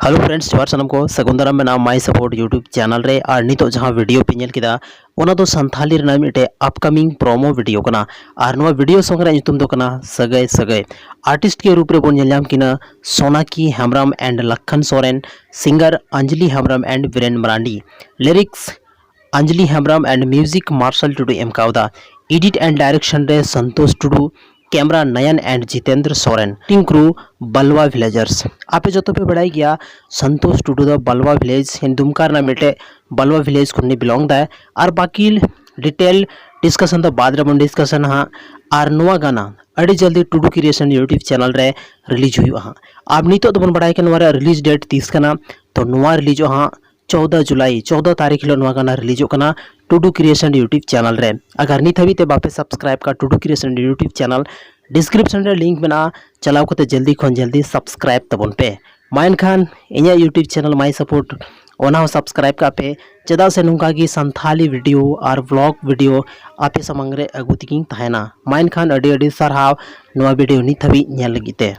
Hello friends जोहार सानम को सगुंदराम में नाम माई सपोर्ट यूट्यूब चैनल रे और नितो जहां वीडियो पे नेल किदा ओना दो संथाली रे मिटे अपकमिंग प्रोमो वीडियो कना और नवा वीडियो संग रे ᱧᱩᱛᱩᱢ दो कना सगय सगय आर्टिस्ट के रूप रे बोन नेल किना Sonaki Hembram and Lakhan Soren, singer Anjali Hembram and Viren Marandi, lyrics Anjali Hembram and music Marshal Tudu एमकाउदा, एडिट एंड डायरेक्शन रे Santosh Tudu, camera Nayan and Jitendra Soren, team crew Balwa villagers. आपे जो पे बढ़ाई गया Santosh Tudu the Balwa village in दुमकार ना मिटे बलवा विलेज को बिलोंग दा और बाकी डिटेल डिस्कशन तो बाद रे डिस्कशन हाँ और नवा गाना अड़ी जल्दी टुडू क्रिएशन यूट्यूब चैनल रे रिलीज हुई हाँ। अब नितो तो बन बढ़ाई के नवा रिलीज डेट 30 कना तो नवा रिलीज हाँ 14 जुलाई 14 तारीख हिलो नवा गाना रिलीज कना टुडू क्रिएशन यूट्यूब चैनल रे। अगर नित हबी ते बापे सब्सक्राइब का Tudu creation YouTube channel description रे लिंक मेना चलाव करते जल्दी खन जल्दी सब्सक्राइब तबन पे माइन खान इन्या यूट्यूब चैनल माई सपोर्ट ओना हो सब्सक्राइब का पे चेदा से नुका की संथाली वीडियो और व्लॉग वीडियो आपे समंग रे अगु तिकिंग तहना माइन खान अडी अडी सरहाव नवा वीडियो नित हबी नेल लगिते।